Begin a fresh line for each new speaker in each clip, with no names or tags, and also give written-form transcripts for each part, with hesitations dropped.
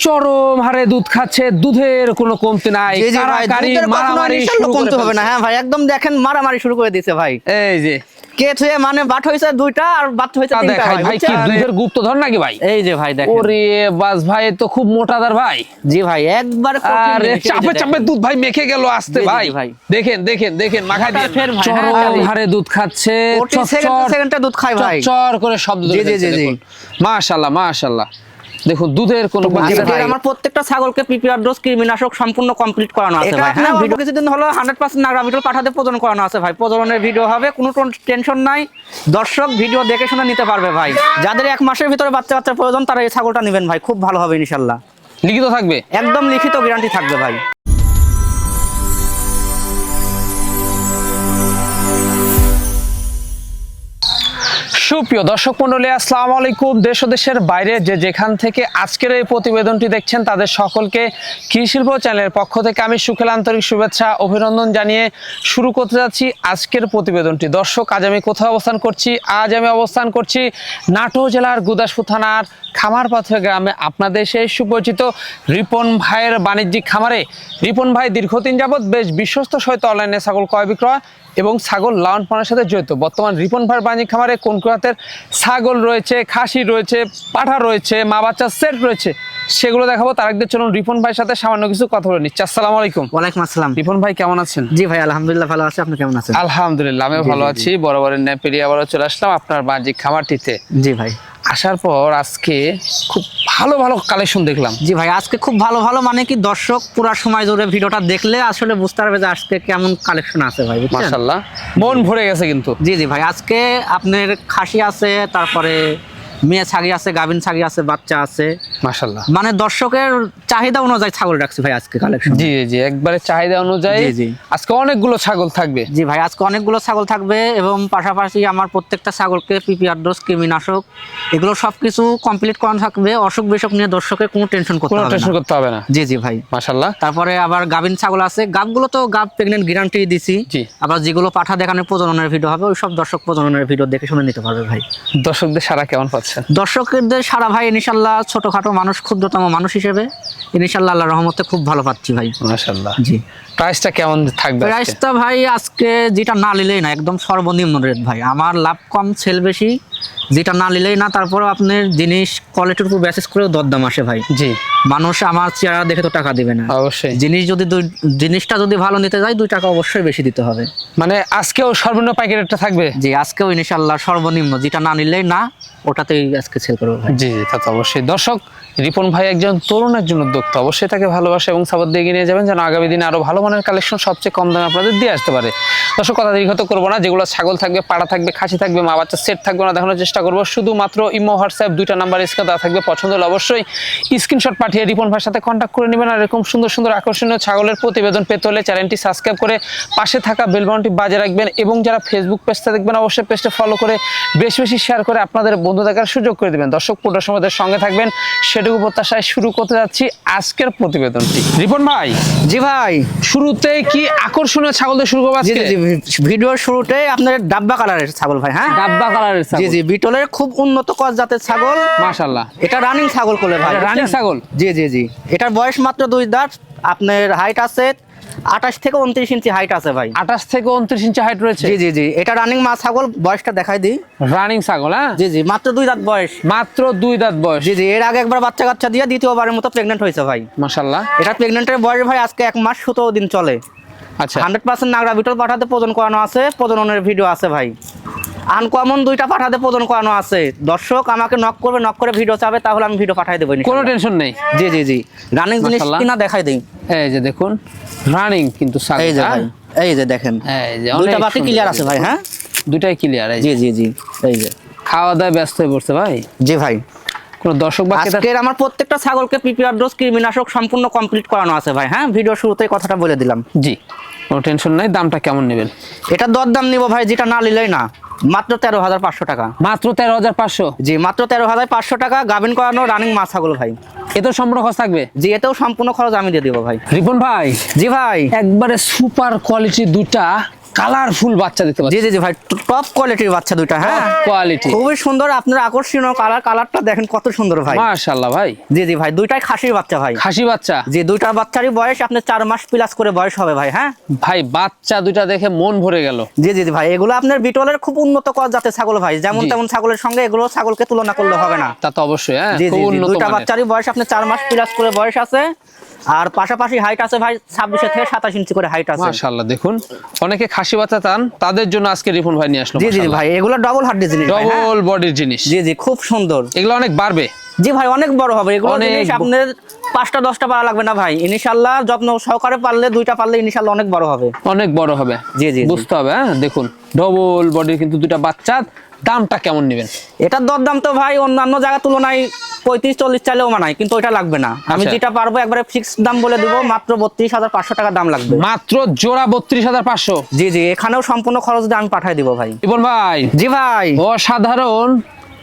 চরম হারে দুধ খাচ্ছে, দুধের কোনো কমতি নাই।
মারামারি কমতে হবে না। হ্যাঁ ভাই, একদম দেখেন মারামারি শুরু করে দিয়েছে ভাই।
এই যে
কেট হয়ে মানে বাট হয়েছে দুইটা আর বাট হয়েছে তিনটা ভাই।
ভাই কি দুধের গুপ্তধর নাকি ভাই?
এই যে ভাই দেখেন।
ওরে বাস ভাই, তো খুব মোটাদার ভাই।
জি ভাই, একবার
আরে চাপে চাপে দুধ ভাই মেখে গেল আসতে ভাই। দেখেন দেখেন দেখেন মাখায় দিয়ে চরম হারে দুধ খাচ্ছে,
সেকেন্ডে দুধ খায় ভাই,
চর করে শব্দ
জি জি জি।
মাশাআল্লাহ মাশাআল্লাহ, দেখুন দুধের কোনো
আমার প্রত্যেকটা ছাগলকে পিপিআর ডোজ কৃমিনাশক সম্পূর্ণ কমপ্লিট করানো আছে ভাই। হ্যাঁ, ভিডিও কিছুদিন হলো 100% নাগরা বিটল পাঠাতে প্রজনন করানো আছে ভাই। প্রজননের ভিডিও হবে, কোনো টেনশন নাই। দর্শক ভিডিও দেখে শুনে নিতে পারবে ভাই। যাদের 1 মাসের ভিতরে বাচ্চা বাচ্চার প্রয়োজন তারা এই ছাগলটা নেবেন ভাই, খুব ভালো হবে ইনশাআল্লাহ।
লিখিত থাকবে,
একদম লিখিত গ্যারান্টি থাকবে ভাই।
সুপ্রিয় দর্শক মন্ডলী, আসসালামু আলাইকুম। দেশ ও দেশের বাইরে যে যেখান থেকে আজকের এই প্রতিবেদনটি দেখছেন তাদের সকলকে কৃষিশিল্প চ্যানেলের পক্ষ থেকে আমি সুখেল আন্তরিক শুভেচ্ছা অভিনন্দন জানিয়ে শুরু করতে যাচ্ছি আজকের প্রতিবেদনটি। দর্শক, আজ আমি কোথায় অবস্থান করছি? আজ আমি অবস্থান করছি নাটোর জেলার গুদাসপুর থানার খামারপাথর গ্রামে, আপনাদের সেই সুপরিচিত রিপন ভাইয়ের বাণিজ্যিক খামারে। রিপন ভাই দীর্ঘদিন যাবৎ বেশ বিশ্বস্ত সহিত অনলাইনে ছাগল ক্রয় বিক্রয় এবং ছাগল লালন পালনের সাথে জড়িত। বর্তমান রিপন ভাইয়ের বাণিজ্যিক খামারে কোন জাতের ছাগল রয়েছে, খাসি রয়েছে, পাঠা রয়েছে, মা বাচ্চা সেট রয়েছে, সেগুলো দেখাবো। তার আগে চলুন রিপন ভাইয়ের সাথে সামান্য কিছু কথা বলে নিচ্ছি। আসসালামু আলাইকুম।
ওয়ালাইকুম আসসালাম।
রিপন ভাই কেমন আছেন?
জি ভাই, আলহামদুলিল্লাহ ভালো আছি। আপনি কেমন আছেন?
আলহামদুলিল্লাহ আমিও ভালো আছি। বরাবরের ন্যায় পেরিয়ে আবারও চলে আসলাম আপনার বাণিজ্যিক খামারটিতে।
জি ভাই।
আসার পর আজকে খুব ভালো ভালো কালেকশন দেখলাম।
জি ভাই, আজকে খুব ভালো ভালো মানে কি দর্শক পুরো সময় ধরে ভিডিওটা দেখলে আসলে বুঝতে পারবে যে আজকে কেমন কালেকশন আছে ভাই।
মাশাআল্লাহ, মন ভরে গেছে কিন্তু।
জি জি ভাই, আজকে আপনার খাসি আছে, তারপরে মেয়ে ছাগি আছে, গাভিন ছাগি আছে, বাচ্চা আছে।
মাশাআল্লাহ,
মানে দর্শকের চাহিদা অনুযায়ী ছাগল রাখছি ভাই আজকে কালেকশন।
জি জি, একবারে চাহিদা অনুযায়ী।
জি জি,
আজকে অনেকগুলো ছাগল থাকবে।
জি ভাই, আজকে অনেকগুলো ছাগল থাকবে এবং পাশাপাশি আমার প্রত্যেকটা ছাগলকে পিপিআর ডোজ কৃমিনাশক এগুলো সবকিছু কমপ্লিট করানো থাকবে। অসুখ বিসুখ নিয়ে দর্শকের কোনো টেনশন করতে হবে না। জি জি ভাই,
মাশাআল্লাহ।
তারপরে আবার গাভিন ছাগল আছে, গাবগুলো তো গাব প্রেগনেন্ট গ্যারান্টি দিছি। আবার যেগুলো পাঠা দেখানোর প্রজননের ভিডিও হবে ওই সব দর্শক প্রজননের ভিডিও দেখে শুনে নিতে পারবে ভাই।
দর্শকদের সারা কেমন পাচ্ছে?
দর্শকদের সারা ভাই ইনশাআল্লাহ, ছোটখাটো মানুষ, ক্ষুদ্রতম মানুষ হিসেবে ইনশাআল্লাহ আল্লাহর রহমতে খুব ভালো পাচ্ছি ভাই।
মাশাআল্লাহ।
জি,
প্রাইসটা কেমন থাকবে?
প্রাইসটা ভাই আজকে যেটা না নিলেই না, একদম সর্বনিম্ন রেট ভাই। আমার লাভ কম সেল বেশি, যেটা না নিলেই না। তারপর আপনার জিনিস কোয়ালিটির উপর বেসিস করেও দরদাম আসে ভাই।
জি,
মানুষ আমার চেহারা দেখে তো টাকা দিবে না।
অবশ্যই
জিনিসটা যদি ভালো নিতে যায় 2 টাকা অবশ্যই বেশি দিতে হবে।
মানে আজকেও সর্বনিম্ন পাইকারি রেটটা থাকবে?
জি, আজকেও ইনশাআল্লাহ সর্বনিম্ন, যেটা না নিলেই না ওটাতেই আজকে সেল করবো ভাই।
জি জি, তা তো অবশ্যই। দর্শক, রিপন ভাই একজন তরুণের জন্য উদ্যোক্তা, অবশ্যই তাকে ভালোবাসা এবং সাপোর্ট দিয়ে এগিয়ে নিয়ে যাবেন যেন আগামী দিনে আরো ভালো মানের কালেকশন সবচেয়ে কম দামে আপনাদের দিয়ে আসতে পারে। দর্শক, কথা দীর্ঘত করবো না। যেগুলো ছাগল থাকবে, পাড়া থাকবে, খাসি থাকবে, মা বাচ্চা সেট থাকবে না দেখানোর চেষ্টা করবো। শুধুমাত্র ইমো হোয়াটসঅ্যাপ 2টা নাম্বার স্ক্রিনে দেওয়া থাকবে। পছন্দ হলে অবশ্যই স্ক্রিনশট পাঠিয়ে রিপন ভাইয়ের সাথে কন্ট্যাক্ট করে নেবেন। আর এরকম সুন্দর সুন্দর আকর্ষণীয় ছাগলের প্রতিবেদন পেতে হলে চ্যানেলটি সাবস্ক্রাইব করে পাশে থাকা বেল বাটনটি বাজিয়ে রাখবেন। এবং যারা ফেসবুক পেজটা দেখবেন অবশ্যই পেজটা ফলো করে বেশি বেশি শেয়ার করে আপনাদের বন্ধু দেখার সুযোগ করে দেবেন। দর্শক, পুরো সময়ের সঙ্গে থাকবেন সেটুকু প্রত্যাশায় শুরু করতে যাচ্ছি আজকের প্রতিবেদনটি। রিপন ভাই।
জি ভাই,
শুরুতে কি আকর্ষণীয় ছাগল দিয়ে শুরু করব আজকে?
জি জি, ভিডিওর শুরুতে আপনাদের ডাব্বা কালারের ছাগল ভাই। হ্যাঁ,
ডাব্বা কালারের ছাগল।
জি জি, বিটলের খুব উন্নত ক্রস জাতের ছাগল।
মাশাআল্লাহ,
এটা রানিং ছাগল কোলে ভাই,
রানিং ছাগল।
জি জি জি, এটার বয়স মাত্র 2 দাঁত। আপনার হাইট আছে 28 থেকে 29 ইঞ্চি হাইট আছে ভাই।
28 থেকে 29 ইঞ্চি হাইট রয়েছে।
জি জি জি, এটা রানিং মা ছাগল। বয়সটা দেখাই দিই।
রানিং ছাগল। হ্যাঁ,
জি জি, মাত্র 2 দাঁত বয়স।
মাত্র 2 দাঁত বয়স।
জি জি, এর আগে একবার বাচ্চা কাচ্চা দিয়ে দ্বিতীয়বারের মতো প্রেগনেন্ট হয়েছে ভাই।
মাশাআল্লাহ,
এটা প্রেগনেন্টের বয়স ভাই আজকে 1 মাস 17 দিন চলে।
আচ্ছা,
100% নাগরা বিটল পাঠাতে প্রজনন করানো আছে, প্রজননের ভিডিও আছে ভাই। আনকমন 2টা পাঠাতে প্রজনন করানো আছে। দর্শক আমাকে নক করবে, নক করে ভিডিও চাবে, তাহলে আমি ভিডিও পাঠিয়ে দেবো,
কোনো টেনশন নেই।
জি জি জি, রানিং জিনিস কিনা দেখাই দেই।
এই যে দেখুন, রানিং কিন্তু ছাগল।
এই যে ভাই, এই যে দেখেন,
এই যে
2টা বাতি ক্লিয়ার আছে ভাই। হ্যাঁ,
2টাই ক্লিয়ার।
জি জি জি, এই যে
খাওয়া দাওয়া ব্যস্ত হয়ে পড়ছে ভাই।
জি ভাই,
কোন দর্শক বা ক্রেতা?
আজকের আমার প্রত্যেকটা ছাগলকে পিপিআর ডোজ কৃমিনাশক সম্পূর্ণ কমপ্লিট করানো আছে ভাই। হ্যাঁ, ভিডিও শুরুতেই কথাটা বলে দিলাম।
জি, কোনো টেনশন নাই। দামটা কেমন নেবেন?
এটা দরদাম নিব ভাই, যেটা না নিলেই না, মাত্র 13,500 টাকা।
মাত্র 13,500?
জি, মাত্র 13,500 টাকা। গাভিন করানো রানিং মা ছাগল ভাই।
এতেও সম্পূর্ণ খরচ থাকবে?
জি, এতেও সম্পূর্ণ খরচ আমি দিয়ে দেবো ভাই।
রিপন ভাই।
জি ভাই,
একবারে সুপার কোয়ালিটি 2টা কালারফুল বাচ্চা দেখতে
জি
পাচ্ছি,
জি জি ভাই, টপ কোয়ালিটির বাচ্চা দুইটা, হ্যাঁ
কোয়ালিটি,
খুবই সুন্দর। আপনার আকর্ষণীয় কালারটা দেখেন কত সুন্দর ভাই।
মাশাআল্লাহ ভাই।
জি জি ভাই, দুইটাই খাসির বাচ্চা ভাই।
খাসি বাচ্চা,
জি, দুইটা বাচ্চারই বয়স আপনার 4 মাস প্লাস করে বয়স হবে ভাই। হ্যাঁ
ভাই বাচ্চা দুইটা দেখে মন ভরে গেল।
জি জি জি ভাই, এগুলো আপনার বিটলের খুব উন্নত জাতের ছাগল ভাই, যেমন
জি।
তেমন ছাগলের সঙ্গে এগুলো ছাগলকে তুলনা করলে হবে না।
তা তো অবশ্যই, হ্যাঁ
জি জি
খুব
জি,
উন্নত
দুইটা
মানের।
বাচ্চারই বয়স আপনার 4 মাস প্লাস করে বয়স আছে, আর পাশাপাশি হাইট আছে ভাই 26 থেকে 27 ইঞ্চি করে হাইট আছে।
মাশাআল্লাহ দেখুন, অনেকে খাসি বাচ্চা চান, তাদের জন্য আজকে রিপন ভাই নিয়ে আসলো।
জি জি জি ভাই, এগুলো ডবল হাড্ডি জিনিস ভাই, হ্যাঁ?
ডবল বডির জিনিস,
জি জি খুব সুন্দর।
এগুলো অনেক বাড়বে।
জি ভাই, অনেক বড় হবে এগুলো
অনেক
জিনিস, আপনার 5টা 10টা পারা লাগবে না ভাই, ইনশাআল্লাহ যত্ন সহকারে পারলে, দুইটা পারলে ইনশাআল্লাহ অনেক বড় হবে।
অনেক বড় হবে,
জি জি জি।
বুঝতে হবে। হ্যাঁ দেখুন, ডবল বডির কিন্তু দুইটা বাচ্চা। দামটা কেমন নেবেন?
এটার দরদাম তো ভাই অন্যান্য জায়গার তুলনায় 35-40 চাইলেও মানায়, কিন্তু ওইটা লাগবে না। আমি
আচ্ছা।
যেটা পারবো একবারে ফিক্সড দাম বলে দিব, মাত্র 32,500 টাকা দাম লাগবে।
মাত্র জোড়া 32,500।
জি জি, এখানেও সম্পূর্ণ খরচ দিয়ে আমি পাঠিয়ে দিব ভাই।
রিপন ভাই,
জি ভাই,
অসাধারণ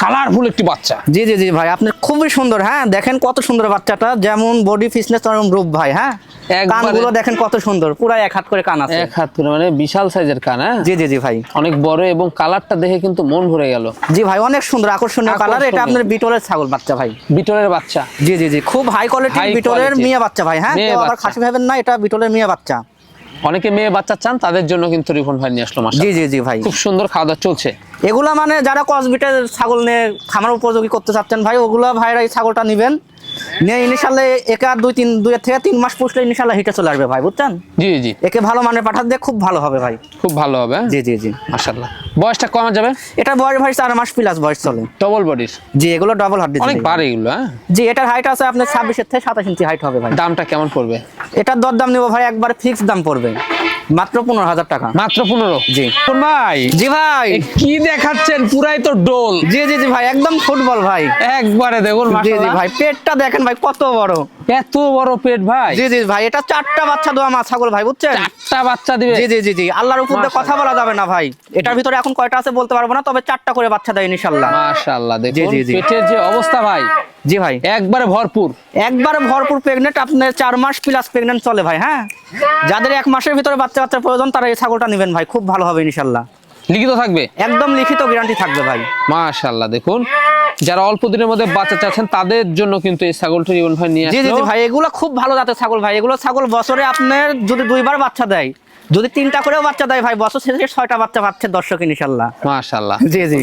কালারফুল একটি বাচ্চা।
জি জি জি ভাই, আপনি খুবই সুন্দর। হ্যাঁ দেখেন কত সুন্দর বাচ্চাটা, যেমন বডি ফিটনেস তেমন রূপ ভাই। হ্যাঁ
একবারে-
কানগুলো দেখেন কত সুন্দর, পুরো 1 হাত করে কান আছে।
এক হাত করে, মানে বিশাল সাইজের কান। হ্যাঁ
জি জি জি ভাই,
অনেক বড়, এবং কালারটা দেখে কিন্তু মন ভরে গেল।
জি ভাই অনেক সুন্দর আকর্ষণীয় কালার। এটা
আকর্ষণীয়।
আপনার বিটলের ছাগল বাচ্চা ভাই।
বিটলের বাচ্চা,
জি জি জি, খুব হাই কোয়ালিটির
High
বিটলের
quality।
মিয়া বাচ্চা ভাই। হ্যাঁ
মেয়ে
কেউ আবার
বাচ্চা।
খাসি ভাবেন না, এটা বিটলের মিয়া বাচ্চা।
অনেকে মেয়ে বাচ্চা চান, তাদের জন্য কিন্তু রিপন ভাই নিয়ে আসলো।
জি
মাশাআল্লাহ
জি জি ভাই,
খুব সুন্দর খাওয়া দাওয়া চলছে।
এগুলা মানে যারা কসবিটের ছাগল নিয়ে খামার উপযোগী করতে চাচ্ছেন ভাই, ওগুলা ভাইরা এই ছাগলটা নিবেন, নিয়ে ইনশাআল্লাহ একে আর 2 থেকে 3 মাস পুষলে ইনশাআল্লাহ হিটে চলে আসবে ভাই, বুঝছেন?
জি জি,
একে ভালো মানের পাঠা দিয়ে খুব ভালো হবে ভাই।
খুব ভালো হবে। হ্যাঁ?
জি জি জি,
মাশাআল্লাহ। বয়সটা কমা যাবে?
এটা বয়স ভাই 4 মাস প্লাস বয়স চলে।
ডবল বডির,
জি, এগুলো ডবল হাড্ডি
অনেক বাড়ে এগুলো। হ্যাঁ
জি, এটার হাইট আছে আপনার 26 থেকে 27 ইঞ্চি হাইট হবে ভাই।
দামটা কেমন পড়বে?
এটার দরদাম নেব ভাই একবার ফিক্সড দাম পড়বে মাত্র 15,000 টাকা।
মাত্র 15?
জি।
রিপন ভাই,
জি ভাই,
এ কি দেখাচ্ছেন, পুরাই তো ডোল।
জি জি জি ভাই, একদম ফুটবল ভাই।
একবারে দেখুন
জি জি
মাশাআল্লাহ,
ভাই, পেটটা দেখেন ভাই কত বড়।
এত বড় পেট ভাই।
জি জি ভাই, এটা 4টা বাচ্চা দেওয়া মা ছাগল ভাই, বুঝছেন?
4টা বাচ্চা দিবে?
জি জি জি জি, আল্লাহর উপর দিয়ে কথা
মাশাআল্লাহ।
বলা যাবে না ভাই। এটার ভিতরে এখন কয়টা আছে বলতে পারবো না, তবে 4টা করে বাচ্চা দেয় ইনশাআল্লাহ।
মাশাআল্লাহ দেখুন
জি, জি, জি।
পেটের যে অবস্থা ভাই,
জি ভাই,
একবারে ভরপুর।
একবারে ভরপুর প্রেগনেন্ট, আপনার 4 মাস প্লাস প্রেগনেন্ট চলে ভাই। হ্যাঁ যাদের 1 মাসের ভিতরে বাচ্চা প্রয়োজন, তারা এই ছাগলটা নেবেন ভাই, খুব ভালো হবে ইনশাআল্লাহ।
লিখিত থাকবে?
একদম লিখিত গ্যারান্টি থাকবে ভাই।
মাশাআল্লাহ দেখুন, যারা অল্প দিনের মধ্যে বাচ্চা চাচ্ছেন, তাদের জন্য কিন্তু এই ছাগলটি রিপন ভাই নিয়ে
জি জি
আসলো।
জি ভাই, এগুলো খুব ভালো জাতের ছাগল ভাই। এগুলো ছাগল বছরে আপনার যদি 2বার বাচ্চা দেয়, যদি 3টা করেও বাচ্চা দেয় ভাই, বছর শেষে 6টা বাচ্চা পাচ্ছে দর্শক ইনশাআল্লাহ।
মাশাআল্লাহ,
জি জি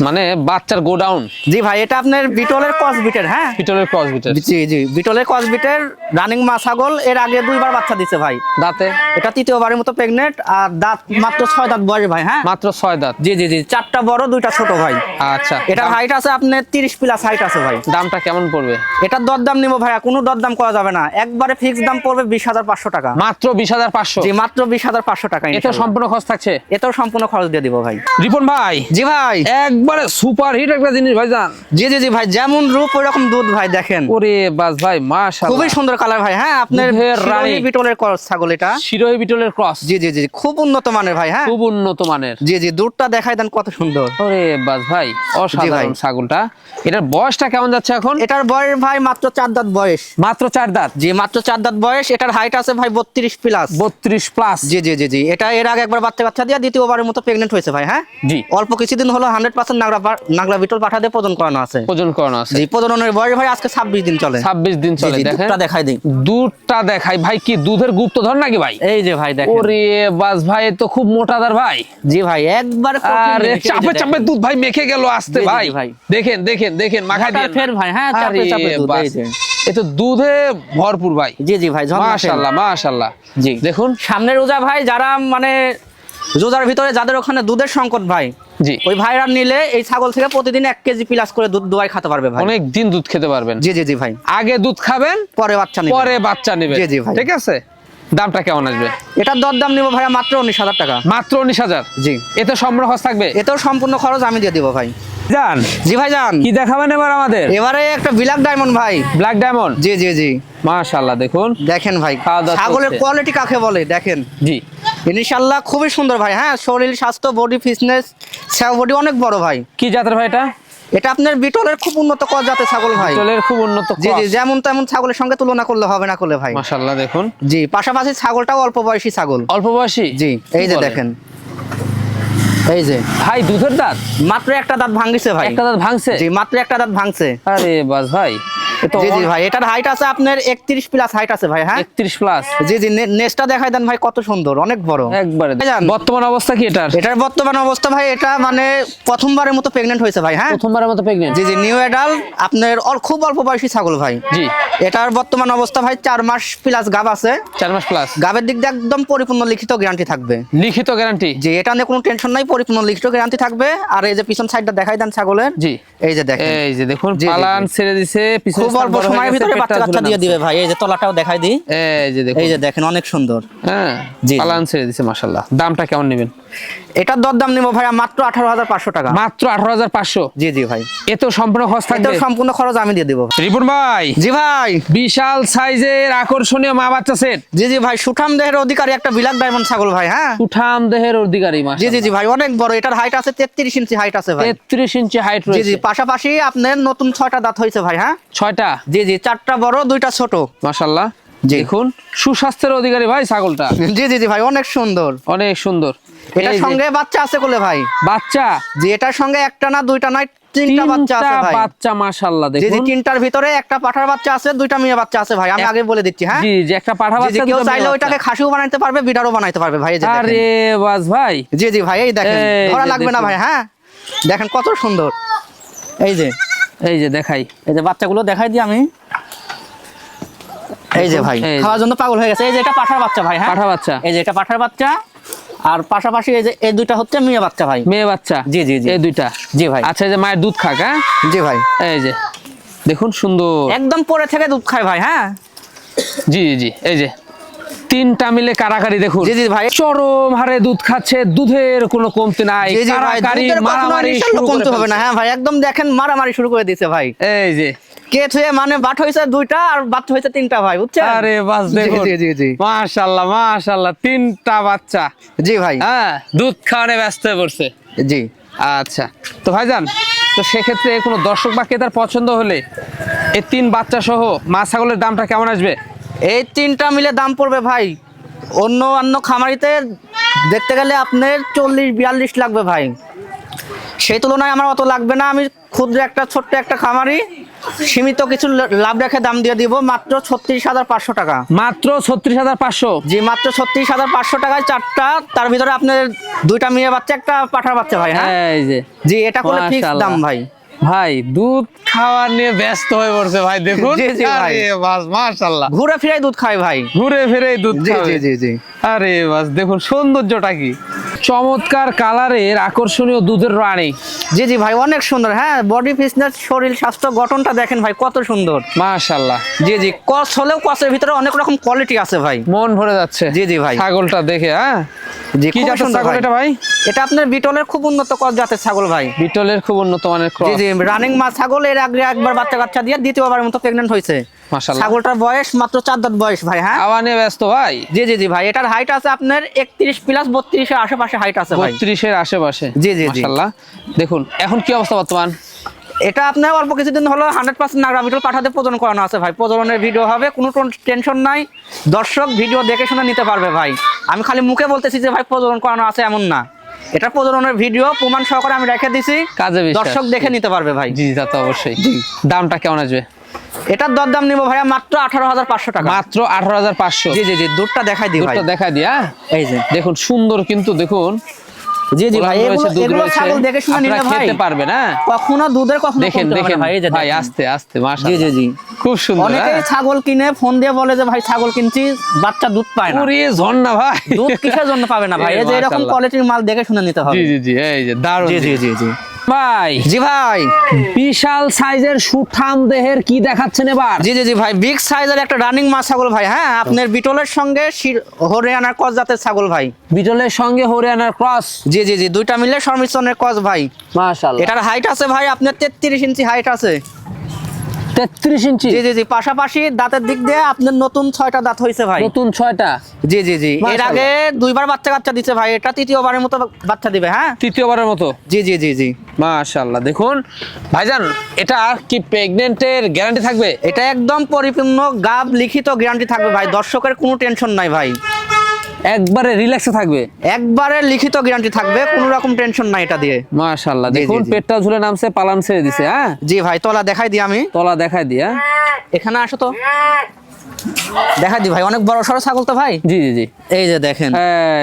মানে বাচ্চার গোডাউন।
জি ভাই, এটা আপনার বিটলের ক্রস বিটের। হ্যাঁ
পিটলের ক্রস বিটার,
জি জি, বিটলের ক্রস বিটের রানিং মা ছাগল। এর আগে 2বার বাচ্চা দিছে ভাই।
দাঁতে
এটা 3য়বারের মতো প্রেগনেন্ট, আর দাঁত মাত্র 6 দাঁত বয়স ভাই। হ্যাঁ
মাত্র 6 দাঁত।
জি জি জি, 4টা বড় 2টা ছোট ভাই।
আচ্ছা,
এটার হাইট আছে আপনার 30 প্লাস হাইট আছে ভাই।
দামটা কেমন পড়বে?
এটার দরদাম নিব ভাইয়া, কোনো দরদাম করা যাবে না, একবারে ফিক্সড দাম পড়বে 20,500 টাকা।
মাত্র 20,500?
জি, মাত্র 20,500 টাকা।
এতে সম্পূর্ণ খরচ থাকছে?
এতেও সম্পূর্ণ খরচ দিয়ে দিব ভাই।
রিপন ভাই,
জি ভাই,
একবারে সুপার হিট একটা জিনিস ভাইজান।
জি জি জি ভাই, যেমন রূপ ওই রকম দুধ ভাই, দেখেন
ওরে বাস ভাই, মাশাআল্লাহ
খুবই সুন্দর কালার ভাই। হ্যাঁ আপনার
দুধের রানী।
শিরোহী বিটলের ক্রস ছাগল এটা।
শিরোহী বিটলের ক্রস।
জি জি জি, খুব উন্নত মানের ভাই। হ্যাঁ
খুব উন্নত মানের।
জি জি, দুধটা দেখাই দেন কত সুন্দর।
ওরে বাস ভাই, অসাধারণ ছাগলটা। এটার বয়সটা কেমন যাচ্ছে এখন?
এটার বয়স ভাই মাত্র 4 দাঁত বয়স।
মাত্র 4 দাঁত?
জি, মাত্র 4 দাঁত বয়স। এটার হাইট আছে ভাই 32 প্লাস।
32 প্লাস?
জি জি জি জি, এটা এর আগে একবার বাচ্চা দিয়ে 2য়বারের মতো প্রেগনেন্ট হয়েছে ভাই। হ্যাঁ
জি।
অল্প কিছুদিন হলো 100% নাগরা বিটল পাঠা দিয়ে প্রজন করানো আছে।
ওজন করানো আছে?
জি, প্রজননের বয়স ভাই আজকে 26 দিন চলে।
26 দিন চলে।
জি, জি,
দেখেন
দুধটা দেখাই দিই।
দুধটা দেখাই ভাই, কি দুধের গুপ্তধর নাকি ভাই?
এই যে ভাই দেখেন।
ওরে বাস ভাই, এ তো খুব মোটাদার ভাই।
জি ভাই, একবার
আরে চাপে চাপে দুধ ভাই মেখে গেল আসতে
জি, জি,
ভাই।
ভাই।
দেখেন দেখেন দেখেন, মাখায় দিয়ে
ফের ভাই। হ্যাঁ চাপে চাপে দুধ, এই যে।
এ তো দুধে ভরপুর ভাই।
জি জি ভাই, ঝর্ণা ফের।
মাশাআল্লাহ মাশাআল্লাহ।
জি,
দেখুন
সামনে রোজা ভাই, যারা মানে রোজার ভিতরে যাদের ওখানে দুধের সংকট ভাই,
জি,
ওই ভাইরা নিলে এই ছাগল থেকে প্রতিদিন 1 কেজি প্লাস করে দুধ দোয়াই খেতে পারবে ভাই।
অনেক দিন দুধ খেতে পারবেন।
জি জি জি ভাই,
আগে দুধ খাবেন,
পরে বাচ্চা নেবে।
পরে বাচ্চা নেবেন।
জি, জি ভাই।
ঠিক আছে, দামটা কেমন আসবে?
এটার দরদাম নিব ভাইয়া মাত্র 19,000 টাকা।
মাত্র 19,000?
জি,
এতে সম্পূর্ণ খরচ থাকবে?
এতেও সম্পূর্ণ খরচ আমি দিয়ে দিব ভাই।
জান,
জি ভাই যান,
কি দেখাবেন এবার আমাদের?
এবারে একটা ব্ল্যাক ডায়মন্ড ভাই।
Black diamond?
জি জি জি,
মাশাআল্লাহ দেখুন,
দেখেন ভাই
খাওয়া দাওয়া
ছাগলের
চলছে।
কোয়ালিটি কাকে বলে দেখেন।
জি,
ইনশাআল্লাহ খুবই সুন্দর ভাই। হ্যাঁ শরীর স্বাস্থ্য বডি ফিটনেস, সেও বডি অনেক বড় ভাই।
কি জাতের ভাই এটা?
এটা আপনার বিটলের খুব উন্নত ক্রস জাতের ছাগল ভাই।
বিটলের খুব উন্নত
জি জি,
ক্রস।
যেমন তেমন ছাগলের সঙ্গে তুলনা করলে হবে না করলে ভাই।
মাশাআল্লাহ দেখুন।
জি, পাশাপাশি ছাগলটাও অল্প বয়সী ছাগল।
অল্প বয়সী?
জি, এই যে
বলেন?
দেখেন, এই যে
ভাই দুধের দাঁত?
মাত্র একটা দাঁত ভাঙছে ভাই।
একটা দাঁত ভাঙছে?
জি, মাত্র একটা দাঁত ভাঙছে।
আরে বাস ভাই, এ তো
জি জি ভাই, এটার হাইট আছে আপনার 31 প্লাস হাইট আছে ভাই। হ্যাঁ
31 প্লাস।
জি জি, নেসটা দেখাই দেন ভাই, কত সুন্দর, অনেক বড়
একবারে।
ভাইজান,
বর্তমান অবস্থা কি এটার?
এটার বর্তমান অবস্থা ভাই, এটা মানে প্রথমবারের মতো প্রেগন্যান্ট হয়েছে ভাই। হ্যাঁ
প্রথমবারের মতো প্রেগন্যান্ট?
জি জি, নিউ অ্যাডাল্ট আপনার খুব অল্প বয়সী ছাগল ভাই।
জি।
এটার বর্তমান অবস্থা ভাই 4 মাস প্লাস গাব আছে।
4 মাস প্লাস।
গাবের দিক দিয়ে একদম পরিপূর্ণ লিখিত গ্যারান্টি থাকবে।
লিখিত গ্যারান্টি?
জি, এটা নিয়ে কোনো টেনশন নাই, পরিপূর্ণ লিখিত গ্যারান্টি থাকবে। আর এই যে পিছন সাইডটা দেখাই দেন ছাগলের।
জি,
এই যে দেখেন,
এই যে দেখুন
জি, জি,
পালান
জি।
ছেড়ে দিছে, পিছনে
খুব অল্প সময়ের ভিতরে বাচ্চা কাচ্চা দিয়ে দিবে ভাই। এই যে তলাটাও দেখাই দিই,
এই যে দেখুন,
এই যে দেখেন, অনেক সুন্দর।
হ্যাঁ
জি।
পালান ছেড়ে দিছে মাশাআল্লাহ। দামটা কেমন নেবেন?
এটার দরদাম নিব ভাই মাত্র 18,500 টাকা।
মাত্র 18,500?
জি জি ভাই,
এ তো সম্পূর্ণ খরচ
এটা
থাকবে?
সম্পূর্ণ খরচ আমি দিয়ে দেবো।
রিপন ভাই,
জি ভাই,
বিশাল সাইজের আকর্ষণীয় মা বাচ্চা সেট।
জি জি ভাই, সুঠাম দেহের অধিকারী একটা বিলাক ডায়মন্ড ছাগল ভাই। হ্যাঁ
উঠাম দেহের অধিকারী
জি জি
মাশাআল্লাহ।
জি ভাই, অনেক বড়। এটার হাইট আছে 33 ইঞ্চি হাইট আছে ভাই।
33 ইঞ্চি হাইট
জি জি,
রয়েছে।
পাশাপাশি আপনার নতুন 6টা দাঁত হয়েছে ভাই। হ্যাঁ
6টা?
জি জি, 4টা বড় 2টা ছোট।
মাশাআল্লাহ
জি।
দেখুন, সুস্বাস্থ্যের অধিকারী ভাই ছাগলটা।
জি জি জি ভাই, অনেক সুন্দর।
অনেক সুন্দর।
এটার
এই যে
সঙ্গে বাচ্চা আছে কোলে ভাই।
বাচ্চা?
জি, এটার সঙ্গে একটা না দুইটা না 3টা বাচ্চা আছে ভাই।
বাচ্চা মাশাআল্লাহ
জি জি,
দেখুন।
3টার ভিতরে একটা পাঠার বাচ্চা আছে, 2টা মেয়ে বাচ্চা আছে ভাই। আমি আগে বলে দিচ্ছি। হ্যাঁ
জি জি, একটা পাঠা
জি জি,
বাচ্চা,
কেউ
দুটো মেয়ে
চাইলে
বাচ্চা।
ওইটাকে খাসিও বানাইতে পারবে, বিডারও বানাইতে পারবে ভাই। এই যে দেখেন।
আরে বাস ভাই,
জি জি ভাই, এই দেখেন,
এই
ধরা
যে
লাগবে না
দেখুন।
ভাই। হ্যাঁ দেখেন কত সুন্দর। এই যে,
এই যে দেখাই,
এই যে বাচ্চাগুলো দেখাই দিই আমি। এই যে ভাই,
এই যে।
খাওয়ার জন্য পাগল হয়ে গেছে। এই যে এটা পাঠার বাচ্চা ভাই। হ্যাঁ
পাঠা বাচ্চা?
এই যে এটা পাঠার বাচ্চা, আর পাশাপাশি এই যে এই দুইটা হচ্ছে মেয়ে বাচ্চা ভাই।
মেয়ে বাচ্চা?
জি জি জি,
এই দুইটা?
জি ভাই।
আচ্ছা, এই যে মায়ের দুধ খাক? হ্যাঁ
জি ভাই,
এই যে দেখুন সুন্দর।
একদম পরে থেকে দুধ খায় ভাই। হ্যাঁ
জি জি জি, এই যে 3টা মিলে কারাকারি দেখুন।
জি জি ভাই,
চরম হারে দুধ খাচ্ছে, দুধের কোনো কমতি নাই।
জি জি ভাই,
কারাকারি
দুধের কখনো
মারামারি
ইনশাআল্লাহ
শুরু করে
কমতে হবে না।
ফেলছে।
হ্যাঁ ভাই, একদম দেখেন মারামারি শুরু করে দিয়েছে ভাই।
এই যে
কে থুয়ে মানে বাট হয়েছে 2টা আর বাচ্চা হয়েছে 3টা ভাই, বুঝছেন?
আরে বাস দেখুন,
জি জি জি,
মাশাআল্লাহ মাশাআল্লাহ, 3টা বাচ্চা।
জি ভাই,
হ্যাঁ দুধ খাওয়ানো ব্যস্ত হয়ে পড়ছে।
জি
আচ্ছা, তো ভাইজান, তো সেক্ষেত্রে কোনো দর্শক বা ক্রেতার পছন্দ হলে এই 3 বাচ্চা সহ মা ছাগলের দামটা কেমন আসবে?
এই 3টা মিলে দাম পড়বে ভাই অন্য খামারিতে দেখতে গেলে আপনার 40-42 লাগবে ভাই। সেই তুলনায় আমার অত লাগবে না। আমি ক্ষুদ্র একটা ছোট্ট একটা খামারি, সীমিত কিছু লাভ রেখে দাম দিয়ে দিব মাত্র 36,500 টাকা।
মাত্র 36,500?
জি, মাত্র 36,500 টাকায় 4টা, তার ভিতরে আপনার 2টা মেয়ে বাচ্চা, একটা পাঠার বাচ্চা ভাই। হ্যাঁ
এই যে
জি, এটা করে ফিক্স
মাশাআল্লাহ।
দাম ভাই।
ভাই দুধ খাওয়া নিয়ে ব্যস্ত হয়ে পড়ছে ভাই, দেখুন।
জি, জি, ভাই।
আরে বাস মাশাআল্লাহ,
ঘুরে ফিরে দুধ খায় ভাই।
ঘুরে ফিরে দুধ
জি
খাবে।
জি জি জি,
আরে বাস দেখুন সৌন্দর্যটা কি, চমৎকার কালারের আকর্ষণীয় দুধের রানী।
জি জি ভাই, অনেক সুন্দর। হ্যাঁ, বডি ফিটনেস, শরীর স্বাস্থ্য গঠনটা দেখেন ভাই, কত সুন্দর।
মাশাআল্লাহ,
জি জি, কস হলেও কসের ভিতরে অনেক রকম কোয়ালিটি আছে ভাই।
মন ভরে যাচ্ছে।
জি জি ভাই,
ছাগলটা দেখে। হ্যাঁ
জি,
কি
খুব
জাতের
সুন্দর
ছাগল
ভাই।
এটা ভাই?
এটা আপনার বিটলের খুব উন্নত কস জাতের ছাগল ভাই।
বিটলের খুব উন্নত মানের
জি
ক্রস।
জি, রানিং মা ছাগল। এর আগে একবার বাচ্চা কাচ্চা দিয়ে দ্বিতীয়বারের মতো প্রেগন্যান্ট হয়েছে।
মাশাআল্লাহ,
ছাগলটার বয়স মাত্র 4 দাঁত বয়স ভাই। হ্যাঁ
খাওয়া নিয়ে ব্যস্ত ভাই।
জি জি জি ভাই, এটার হাইট আছে আপনার 31 প্লাস 32 এর আশেপাশে হাইট আছে ভাই।
32-এর আশেপাশে?
জি, জি, জি।
মাশাআল্লাহ দেখুন, এখন কি অবস্থা বর্তমান?
এটা আপনার অল্প কিছুদিন হলো 100% নাগরা বিটল পাঠাতে প্রজনন করানো আছে ভাই। প্রজননের ভিডিও হবে, কোনো টেনশন নাই। দর্শক ভিডিও দেখে শুনে নিতে পারবে ভাই। আমি খালি মুখে বলতেছি যে ভাই প্রজনন করানো আছে, এমন না। এটা প্রজননের ভিডিও প্রমাণ সহকারে আমি রেখে দিছি,
কাজে বিশ্বাস।
দর্শক দেখে নিতে পারবে ভাই।
জি তা তো অবশ্যই। দামটা কেমন আসবে?
এটার দরদাম নিব ভাইয়া মাত্র 18,500 টাকা।
মাত্র 18,500?
জি জি জি, দুধটা দেখাই দিই ভাই।
দুধটা দেখা দিয়া।
এই যে
দেখুন সুন্দর কিন্তু, দেখুন।
জি জি ভাই, এগুলো ছাগল দেখে শুনে নিলে ভাই
খেতে পারবে না।
কখনো দুধের কখনো
দেখেন
কমতে হবে
দেখেন
না ভাই। এই যে
ভাই,
দেখেন।
আস্তে আস্তে
জি
মাশাআল্লাহ।
জি জি,
খুব সুন্দর।
অনেকেই ছাগল কিনে ফোন দিয়ে বলে যে ভাই ছাগল কিনছি, বাচ্চা দুধ পায় না।
পুরি ঝর্ণা ভাই,
দুধ কিসের জন্য পাবে না ভাই? এই যে এরকম
মাশাআল্লাহ।
কোয়ালিটির মাল দেখে শুনে নিতে হবে।
জি জি জি, এই যে দারুণ।
জি জি জি জি
ভাই,
জি ভাই,
বিশাল সাইজের সুঠাম দেহের কি দেখাচ্ছেন এবার?
জি জি জি ভাই, বিগ সাইজের একটা রানিং মা ছাগল ভাই। হ্যাঁ, আপনার বিটলের সঙ্গে হরিয়ানার ক্রস জাতের ছাগল ভাই।
বিটলের সঙ্গে হরিয়ানার ক্রস?
জি জি জি, দুইটা মিলে সংমিশ্রণের ক্রস ভাই।
মাশাআল্লাহ।
এটার হাইট আছে ভাই আপনার 33 ইঞ্চি হাইট আছে।
33 ইঞ্চি।
জি জি জি, পাশাপাশি দাঁতের দিক দিয়ে আপনার নতুন 6টা দাঁত হয়েছে ভাই।
নতুন 6টা।
জি জি জি, এর
মাশাআল্লাহ।
আগে 2বার বাচ্চা কাচ্চা দিছে ভাই, এটা তৃতীয়বারের মতো বাচ্চা দিবে। হ্যাঁ,
তৃতীয়বারের মতো।
জি জি জি জি।
মাশাআল্লাহ, দেখুন ভাইজান, এটা কি প্রেগন্যান্টের গ্যারান্টি থাকবে?
এটা একদম পরিপূর্ণ গাব লিখিত গ্যারান্টি থাকবে ভাই, দর্শকের কোনো টেনশন নাই ভাই,
একবারে রিল্যাক্সে থাকবে।
একবারে লিখিত গ্যারান্টি থাকবে, কোনো রকম টেনশন নাই এটা দিয়ে।
মাশাআল্লাহ,
জি, জি,
দেখুন
জি।
পেটটা ঝুলে নামছে, পালান ছেড়ে দিছে। হ্যাঁ,
জি ভাই, তলা দেখাই দিই আমি,
তলা দেখায় দিয়া।
এখানে আসো তো, দেখাই দিই ভাই, অনেক বড় সড়ো ছাগল তো ভাই।
জি জি জি,
এই যে দেখেন,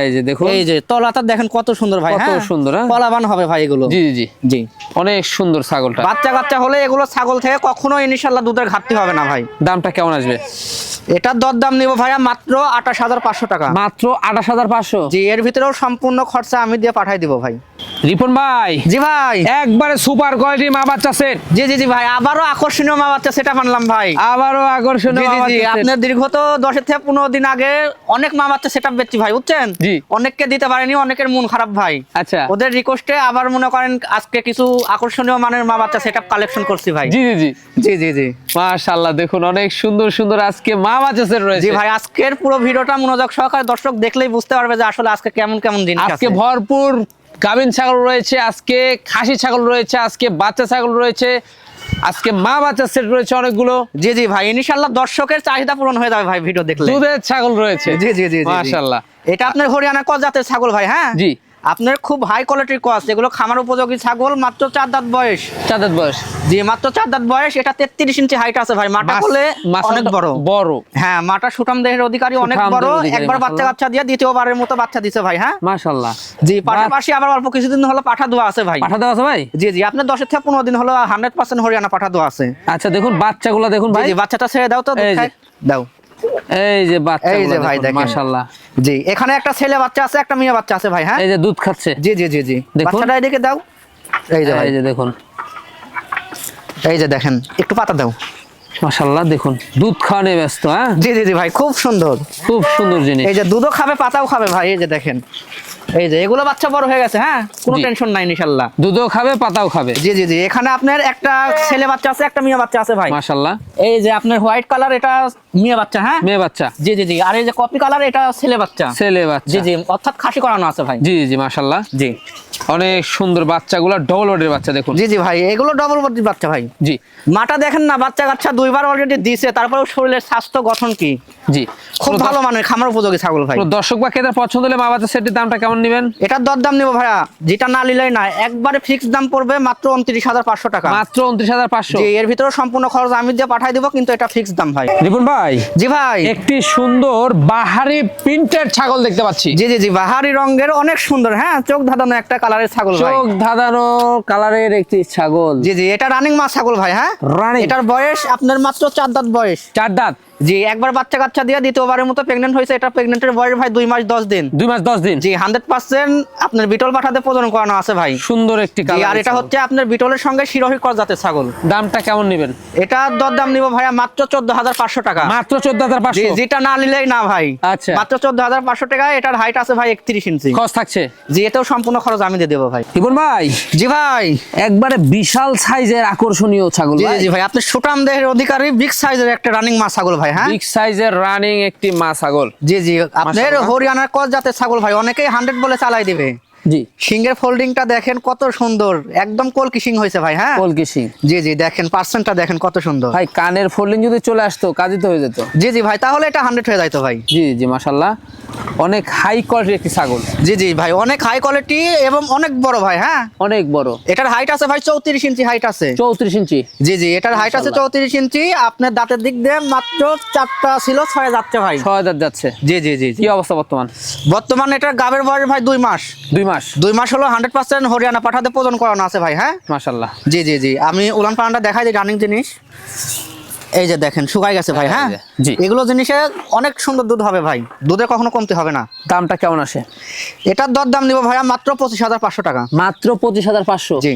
এই যে দেখুন,
এই যে তলাটা দেখেন কত সুন্দর ভাই।
কত
হ্যাঁ,
সুন্দর, হ্যাঁ?
পলাবান হবে ভাই এগুলো।
জি জি জি,
জি,
অনেক সুন্দর ছাগলটা।
বাচ্চা কাচ্চা হলে এগুলো ছাগল থেকে কখনো ইনশাল্লাহ দুধের ঘাটতি হবে না ভাই।
দামটা কেমন আসবে?
এটার দরদাম নিব ভাইয়া মাত্র 28,500 টাকা।
মাত্র 28,500।
জি, এর ভিতরেও সম্পূর্ণ খরচা আমি দিয়ে পাঠাই দিব ভাই।
রিপন ভাই,
জি ভাই,
একবারে সুপার কোয়ালিটি মা বাচ্চা সেট।
জি জি জি ভাই, আবারও আকর্ষণীয় মা বাচ্চা সেটা মানলাম ভাই।
আবারও
জি
আকর্ষণীয়
জি
মা
জি,
বাচ্চা set।
আপনার দীর্ঘ তো 10 থেকে 15 দিন আগে অনেক মা বাচ্চা সেটআপ বেচছি ভাই, বুঝছেন?
জি।
অনেককে দিতে পারেনি, অনেকের মন খারাপ ভাই।
আচ্ছা,
ওদের রিকোয়েস্টে আবার মনে করেন আজকে কিছু আকর্ষণীয় মানের মা বাচ্চা সেটআপ কালেকশন করছি ভাই।
জি জি জি,
জি জি জি
মাশাআল্লাহ, দেখুন অনেক সুন্দর সুন্দর আজকে মা বাচ্চা সেট রয়েছে।
জি ভাই, আজকের পুরো ভিডিওটা মনোযোগ সহকারে দর্শক দেখলেই বুঝতে পারবে যে আসলে আজকে কেমন কেমন জিনিস
আজকে
আছে।
ভরপুর গাভিন ছাগল রয়েছে, আজকে খাসি ছাগল রয়েছে, আজকে বাচ্চা ছাগল রয়েছে, আজকে মা বাচ্চা সেট রয়েছে অনেকগুলো।
জি জি ভাই, ইনশাআল্লাহ দর্শকের চাহিদা পূরণ হয়ে যাবে ভাই ভিডিও দেখলে।
দুধের ছাগল রয়েছে।
জি জি জি জি,
মাশাআল্লাহ।
এটা আপনার হরিয়ানা ক্রস জাতের ছাগল ভাই। হ্যাঁ
জি,
আপনার খুব হাই কোয়ালিটির ক্রস, এগুলো খামার উপযোগী ছাগল, মাত্র 4 দাঁত বয়স।
চাঁদাত বয়স।
জি, মাত্র 4 দাঁত বয়স। এটা 33 ইঞ্চি হাইট আছে ভাই, মাটা করলে অনেক বড়।
বড়।
হ্যাঁ, মাটা সুঠাম দেহের অধিকারী, অনেক
সুঠাম
বড়।
দেহের অধিকারী,
একবার বাচ্চা
মাশাআল্লাহ।
কাচ্চা দিয়ে দ্বিতীয়বারের মতো বাচ্চা দিছে ভাই। হ্যাঁ
মাশাআল্লাহ।
জি, পাশাপাশি আবার অল্প কিছুদিন হলো পাঠা দোয়া আছে ভাই।
পাঠা দেওয়া আছে ভাই?
জি জি, আপনার 10 থেকে 15 দিন হলো 100% হরিয়ানা পাঠা দোয়া আছে।
আচ্ছা, দেখুন বাচ্চাগুলো দেখুন
জি
ভাই।
জি, বাচ্চাটা ছেড়ে দাও তো,
এই যে।
দেখাই দাও।
এই যে বাচ্চা,
এই যে ভাই দেখেন।
মাশাআল্লাহ।
জি, এখানে একটা ছেলে বাচ্চা আছে, একটা মেয়ে বাচ্চা আছে ভাই। হ্যাঁ
এই যে দুধ খাচ্ছে।
জি জি জি জি,
দেখুন।
বাচ্চাটা এদিকে দাও। এই যে ভাই,
এই যে দেখুন,
এই যে দেখেন, একটু পাতা দাও।
মাশাআল্লাহ, দেখুন দুধ খাওয়ানো ব্যস্ত। হ্যাঁ,
জি জি জি ভাই, খুব সুন্দর।
খুব সুন্দর জিনিস।
এই যে দুধও খাবে, পাতাও খাবে ভাই। এই যে দেখেন, এই যে এগুলো বাচ্চা বড় হয়ে গেছে। হ্যাঁ, কোনো
জি।
টেনশন নাই ইনশাআল্লাহ।
দুধও খাবে, পাতাও খাবে।
জি জি জি, এখানে আপনার একটা ছেলে বাচ্চা আছে, একটা মেয়ে বাচ্চা আছে ভাই।
মাশাআল্লাহ।
এই যে আপনার হোয়াইট কালার, এটা মেয়ে বাচ্চা। হ্যাঁ
মেয়ে বাচ্চা,
জি জি জি, আর এই যে কপি কালার, এটা ছেলে বাচ্চা।
ছেলে বাচ্চা।
জি জি, অর্থাৎ খাসি করানো আছে ভাই।
জি জি, মাশাআল্লাহ,
জি
অনেক সুন্দর বাচ্চাগুলো, ডবল বডির বাচ্চা দেখুন।
জি জি ভাই, এগুলো ডবল বডির বাচ্চা ভাই।
জি
মাটা দেখেন না, বাচ্চা কাচ্চা 2বার অলরেডি দিছে, তারপরেও শরীরের স্বাস্থ্য গঠন কি
জি,
খুব ভালো মানের, খামার উপযোগী ছাগল ভাই।
কোনো দর্শক বা ক্রেতার পছন্দ হলে মা বাচ্চা সেটের দামটা কেমন নেবেন?
এটার দরদাম নিবো ভাইয়া, যেটা না নিলেই না, একবারে ফিক্স দাম পড়বে মাত্র 29,500 টাকা।
মাত্র 29,500।
জি, এর ভিতরে সম্পূর্ণ খরচ আমি দিয়ে পাঠাই দিব, কিন্তু এটা ফিক্স দাম ভাই।
রিপন ভাই,
জি ভাই,
একটি সুন্দর বাহারি প্রিন্টেড ছাগল দেখতে পাচ্ছি।
জি জি জি, বাহারি রঙের অনেক সুন্দর। হ্যাঁ, চোখ ধাঁধানো একটা কালারের ছাগল ভাই।
চোখ ধাঁধানো কালারের একটি ছাগল।
জি জি, এটা রানিং মা ছাগল ভাই। হ্যাঁ,
রানিং।
এটার বয়স আপনার মাত্র 4 দাঁত বয়স।
4 দাঁত।
জি, একবার বাচ্চা কাচ্চা দিয়ে দ্বিতীয়বারের মতো প্রেগনেন্ট হয়েছে। এটা প্রেগনেন্টের বয়স ভাই 2 মাস 10 দিন।
2 মাস 10 দিন।
জি, 100% আপনার বিটল পাঠাতে প্রজনন করানো আছে ভাই।
সুন্দর একটি
জি,
কালার।
আর এটা হচ্ছে আপনার বিটলের সঙ্গে শিরোহী ক্রস জাতের ছাগল।
দামটা কেমন নেবেন?
এটার দরদাম নিব ভাইয়া মাত্র 14,500 টাকা।
মাত্র
জি,
14,500।
যেটা না নিলেই না ভাই।
আচ্ছা।
মাত্র 14,500 টাকা। এটার হাইট আছে ভাই 31 ইঞ্চি।
খরচ থাকছে।
জি, এতেও সম্পূর্ণ খরচ আমি দিয়ে দেবো ভাই।
রিপন ভাই,
জি ভাই,
একবারে বিশাল সাইজের আকর্ষণীয় ছাগল
জি
ভাই।
জি ভাই, আপনি সুটাম দেহের অধিকারী, বিগ সাইজের একটা রানিং মা ছাগল ভাই। হ্যাঁ
বিগ সাইজের রানিং একটি মা ছাগল।
জি জি, আপনার
মাশাআল্লাহ।
হরিয়ানার ক্রস জাতের ছাগল ভাই, অনেকেই 100 বলে চালাই দিবে।
জি,
সিংহের ফোল্ডিংটা দেখেন কত সুন্দর, একদম কলকি সিং হয়েছে ভাই। হ্যাঁ
কলকি সিং।
জি জি, দেখেন পার্সেন্টটা দেখেন কত সুন্দর।
ভাই কানের ফোল্ডিং যদি চলে আসতো কাজই তো হয়ে যেত।
জি জি ভাই, তাহলে এটা 100 হয়ে যাইতো ভাই।
জি জি, মাশাআল্লাহ, অনেক হাই কোয়ালিটির একটি ছাগল।
জি জি ভাই, অনেক হাই কোয়ালিটি এবং অনেক বড় ভাই। হ্যাঁ,
অনেক বড়।
এটার হাইট আছে ভাই 34 ইঞ্চি হাইট আছে।
34 ইঞ্চি।
জি জি, এটার হাইট আছে 34 ইঞ্চি। আপনার দাঁতের দিক দিয়ে মাত্র 4টা ছিল, 6 যাচ্ছে ভাই।
6,000 যাচ্ছে।
জি জি জি জি,
কি অবস্থা বর্তমান?
বর্তমানে এটার গাবের বয়স ভাই 2 মাস।
2 মাস।
2 মাস হলো 100% হরিয়ানা পাঠাতে প্রজন করানো আছে ভাই। হ্যাঁ
মাশাআল্লাহ।
জি জি জি, আমি উলান পালানটা দেখাই দিই, রানিং জিনিস। এই যে দেখেন, শুকাই গেছে ভাই। হ্যাঁ
জি।
এগুলো জিনিসে অনেক সুন্দর দুধ হবে ভাই, দুধে কখনো কমতি হবে না।
দামটা কেমন আসে?
এটার দরদাম নিব ভাইয়া মাত্র 25,500 টাকা।
মাত্র 25,500।
জি,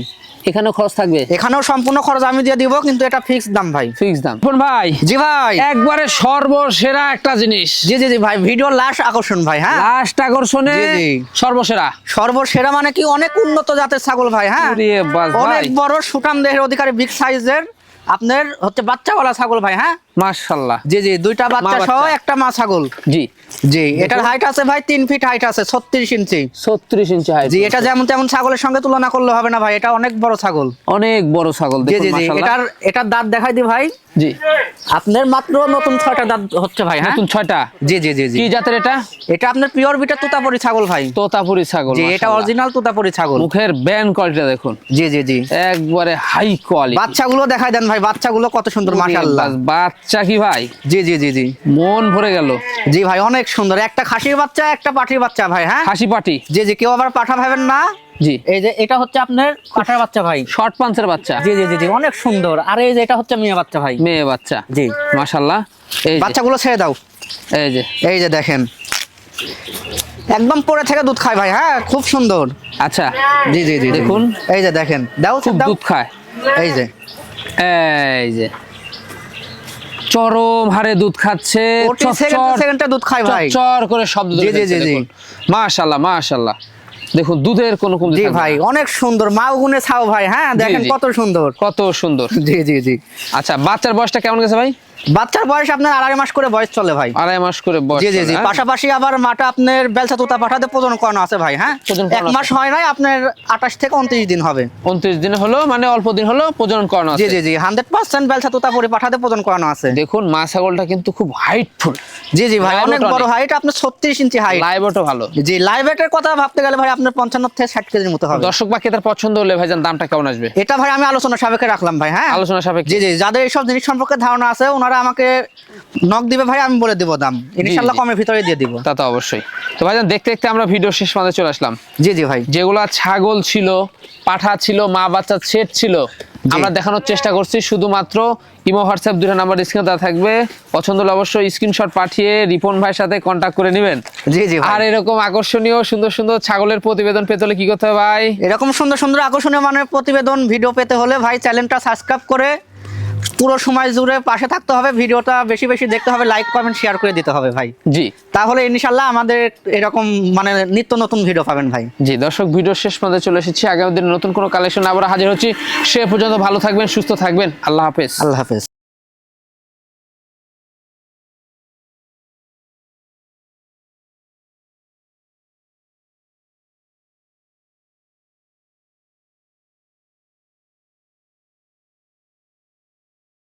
এখানেও খরচ থাকবে।
এখানেও সম্পূর্ণ খরচ আমি দিয়ে দিব, কিন্তু এটা ফিক্স দাম ভাই।
ফিক্স দাম। রিপন ভাই,
জি ভাই,
একবারে সর্বসেরা একটা জিনিস।
জি জি জি ভাই, ভিডিও লাস্ট আকর্ষণ ভাই। হ্যাঁ,
লাস্ট আকর্ষণে
জি, জি।
সর্বসেরা।
সর্বসেরা মানে কি, অনেক উন্নত জাতের ছাগল ভাই। হ্যাঁ,
ওরে বাস ভাই।
অনেক বড় সুঠাম দেহের অধিকারী, বিগ সাইজের আপনার হচ্ছে বাচ্চাওয়ালা ছাগল ভাই। হ্যাঁ
মাশাআল্লাহ,
জি জি, দুইটা বাচ্চা সহ একটা মা ছাগল।
জি
জি, এটার হাইট আছে ভাই 3 ফিট হাইট আছে, 36 ইঞ্চি।
36 ইঞ্চি হাইট।
জি, এটা যেমন তেমন ছাগলের সঙ্গে তুলনা করলে হবে না ভাই, এটা অনেক বড় ছাগল,
অনেক বড় ছাগল।
জি
দেখুন
জি জি,
মাশাআল্লাহ।
এটার দাঁত দেখাই দি ভাই।
জি,
আপনার মাত্র নতুন 6টা দাঁত হচ্ছে ভাই। হ্যাঁ
নতুন 6টা।
জি জি জি জি।
কি জাতের এটা?
এটা আপনার পিওর বিটের তোতাপুরি ছাগল ভাই।
তোতাপুরি ছাগল।
জি, এটা
মাশাআল্লাহ।
অরিজিনাল তোতাপুরি ছাগল।
মুখের ব্যান কোয়ালিটি দেখুন,
জি জি জি,
একবারে হাই কোয়ালিটি।
বাচ্চাগুলো দেখাই দেন ভাই, বাচ্চাগুলো কত সুন্দর মাশাআল্লাহ।
বাচ্চা কি ভাই,
জি জি জি জি,
মন ভরে গেল।
জি ভাই, অনেক সুন্দর। একটা খাসির বাচ্চা, একটা পাঠির বাচ্চা ভাই। হ্যাঁ
হাসি পাটি।
জি জি, কেউ আবার পাঠা ভাবেন না।
জি,
এই যে এটা হচ্ছে আপনার পাঠার বাচ্চা ভাই।
শর্ট পাঞ্চের বাচ্চা।
জি জি জি জি, অনেক সুন্দর। আর এই যে এটা হচ্ছে মেয়ে বাচ্চা ভাই।
মেয়ে বাচ্চা।
জি,
মাশাআল্লাহ। এই যে,
বাচ্চাগুলো ছেড়ে দাও।
এই যে,
এই যে দেখেন, একদম পরে থেকে দুধ খায় ভাই। হ্যাঁ, খুব সুন্দর।
আচ্ছা
জি জি জি,
দেখুন,
এই যে দেখেন, দাও
খুব
দাও।
দুধ খায়।
এই যে
এই যে চরম হারে দুধ খাচ্ছে,
সেকেন্ডে দুধ খায় ভাই।
চর করে শব্দ
জি, জি, জি, জি।
মাশাআল্লাহ মাশাআল্লাহ। দেখুন দুধের কোনো কমতি
জি
থাকবে
ভাই,
না।
অনেক সুন্দর। মাও গুনে ছাও ভাই। হ্যাঁ, দেখেন
জি।
কত সুন্দর,
কত সুন্দর।
জি জি জি।
আচ্ছা, বাচ্চার বয়সটা কেমন গেছে ভাই?
বাচ্চার বয়স আপনার 2.5 মাস করে বয়স চলে ভাই।
2.5 মাস করে বয়স।
জি জি জি,
চলে, হ্যাঁ?
পাশাপাশি আবার মাটা আপনার বেলসা তোতা পাঠাতে প্রজনন করানো আছে ভাই। হ্যাঁ,
প্রজনন
1
করানো
মাস হয় নাই, আপনার 28 থেকে 29 দিন হবে।
29 দিন হলো, মানে অল্প দিন হলো প্রজনন করানো
জি
আছে।
জি জি, 100% বেলসা তোতা পরি পাঠাতে প্রজনন করানো আছে।
দেখুন মা ছাগলটা কিন্তু খুব হাইটফুল।
জি জি ভাই,
লাইভ
অনেক
ওটা
বড়
অনেক।
হাইট, আপনার 36 ইঞ্চি হাইট।
লাইভও ভালো।
জি, লাইভ এর কথা ভাবতে গেলে ভাই আপনার 55 থেকে 60 কেজির মতো হবে।
দর্শক বা ক্রেতার পছন্দ হলে ভাইজান দামটা কেমন আসবে?
এটা ভাই আমি আলোচনা সাপেক্ষে রাখলাম ভাই। হ্যাঁ,
আলোচনা সাপেক্ষে।
জি জি, যাদের এইসব জিনিস সম্পর্কে ধারণা আছে ওনারা আমাকে নক দিবে ভাই, আমি বলে দিব দাম, ইনশাআল্লাহ
জি।
কমের ভিতরে দিয়ে দিব।
তা তো অবশ্যই। তো ভাইজান দেখতে দেখতে আমরা ভিডিও শেষ পর্যন্ত চলে আসলাম।
জি জি ভাই,
যেগুলা ছাগল ছিল, পাঠা ছিল, মা বাচ্চা সেট ছিল, আমরা দেখানোর চেষ্টা করছি। শুধুমাত্র ইমো হোয়াটসঅ্যাপ 2টা নাম্বার স্ক্রিনে দেওয়া থাকবে। পছন্দ হলে অবশ্যই স্ক্রিনশট পাঠিয়ে রিপন ভাইয়ের সাথে কন্ট্যাক্ট করে নেবেন।
জি জি ভাই।
আর এরকম আকর্ষণীয় সুন্দর সুন্দর ছাগলের প্রতিবেদন পেতে হলে কি করতে হবে ভাই?
এরকম সুন্দর সুন্দর আকর্ষণীয় মানের প্রতিবেদন ভিডিও পেতে হলে ভাই চ্যানেলটা সাবস্ক্রাইব করে পুরো সময় জুড়ে পাশে থাকতে হবে। ভিডিওটা বেশি বেশি দেখতে হবে, লাইক কমেন্ট শেয়ার করে দিতে হবে ভাই।
জি,
তাহলে ইনশাআল্লাহ আমাদের এরকম মানে নিত্য নতুন ভিডিও পাবেন ভাই।
জি দর্শক, ভিডিও শেষ পর্যন্ত চলে এসেছি। আগামী দিনে নতুন কোনো কালেকশন আবার হাজির হচ্ছি। সে পর্যন্ত ভালো থাকবেন, সুস্থ থাকবেন। আল্লাহ হাফেজ।
আল্লাহ হাফেজ।